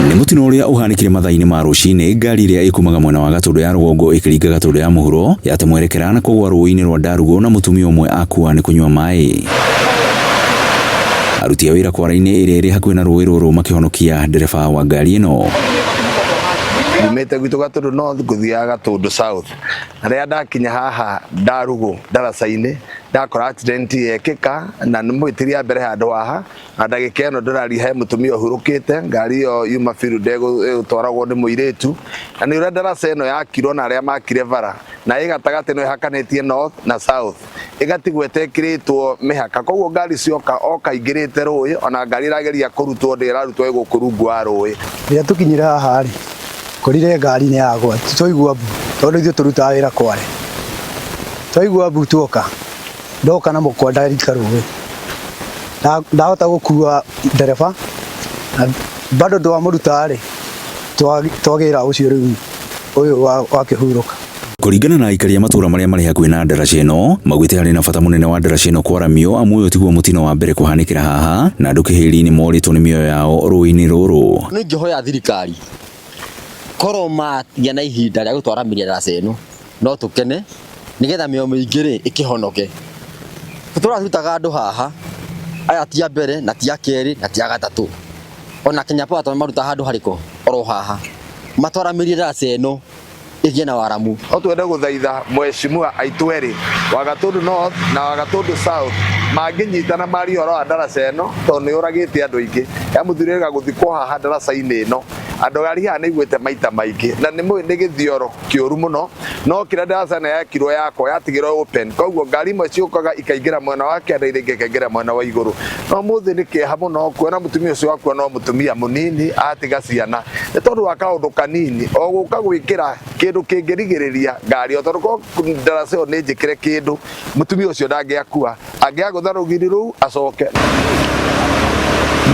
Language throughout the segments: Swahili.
Nĩ mũtino ũrĩa ũhanĩkire mathaa-inĩ ma rũcinĩ, ngari ĩrĩa ĩkumaga mwena wa Gatundu ya rũgongo ĩkĩringa Gatundu ya mũhuro yate mwerekera na kũgwa rũĩ-inĩ rwa Ndarugu na mũtumia ũmwe akua nĩ kũnyua maĩ. Aruti a wĩra kwara-inĩ ĩrĩa ĩrĩ hakuhĩ na rũĩ rũrũ makĩhonokia ndereba wa ngari ĩno. Umĩte gwitũ Gatundu North gũthiaga Gatundu South. Na rĩrĩa ndakinya haha Ndarugu ndaraca-inĩ ndakora accident yekĩka na nĩ mũhĩtĩria mbere handũ haha, na ndagĩka ĩno ndĩraria he mũtumia ũhurũkĩte, ngari ĩyo yuma field ĩgũtwaragwo nĩ mũirĩtu, na nĩ ũrĩa ndaraca ĩno yakirwo na arĩa makire bara na ĩgatagatĩ no ĩhakanĩtie North na South, ĩgatigwo ĩtekĩrĩtwo mĩhaka, koguo ngari cioka okaingĩrĩte rũĩ, ona ngari ĩrageria kũrutwo ndĩrarutwo ĩgũkũ rungu wa rũĩ. Rĩrĩa tũkinyire haha rĩ, korire ngari nĩ yagwa, twaigua mbu tondũ ithuĩ tũrutaga wĩra Kware, twaigua mbu tuoka ndoka na mũkwa ndarika rũĩ, ndahota gũkua ndereba na bado twamũruta rĩ twagĩra ũcio rĩu ũyũ wakĩhurũka. Kũringana na aikari a matũra marĩa marĩ hakuhĩ na ndaraca ĩno, maugĩte harĩ na bata mũnene wa ndaraca ĩno kwaramio, amu ũyũ tiguo mũtino wa mbere kũhanĩkĩra haha na andũ kĩhĩri-inĩ morĩtwo nĩ mĩoyo yao rũĩ-inĩ rũrũ. Nĩ ingĩhoya thirikari korwo matia na ihinda rĩa gũtwarithia ndaraca ĩno no tũkene nĩgetha mĩoyo mĩingĩ rĩ ĩkĩhonoke. Tũrarutaga andũ haha, aya ti a mbere na ti a kerĩ na ti a gatatũ, ona Kenya Power maruta handũ harĩko oro haha matwaramirie ndaraca ĩno ĩgĩe na waramu. No twende gũthaitha mheshimiwa aitũ erĩ wa Gatundu North na wa Gatundu South mangĩnyitana mari ũhoro wa ndaraca ĩno tondũ nĩ ũragĩte andũ aingĩ, ya mũthurĩrĩga gũthikwo haha ndaraca-inĩ ĩno, andũ arĩa haha nĩ iguĩte maita maingĩ na nĩ gĩthioro kĩũru mũno, no kĩrĩa ndaraca ĩno yakirwo yakwo yatigĩrwo open, koguo ngari imwe ciũkaga ikaingĩra mwena wa kĩanda iria ingĩ ikaingĩra mwena wa igũrũ. No mũthĩ nĩ kĩeha mũno kuona mũtumia ũcio wakua no mũtumia mũnini atiga ciana, nĩ tondũ wa kaũndũ kanini o gũka gwĩkĩra kĩndũ kĩngĩrigĩrĩria ngari, o tondũ ko ndaraca ĩyo nĩ njĩkĩre kĩndũ mũtumia ũcio ndangĩakua, angĩagũtha rũgiri rũu acoke.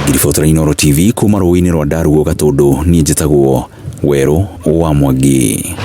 Ngiribotera Inooro TV kuma rũĩ-inĩ rwa Ndarugu Gatundu, niĩ njĩtagwo Werũ wa Mwangi.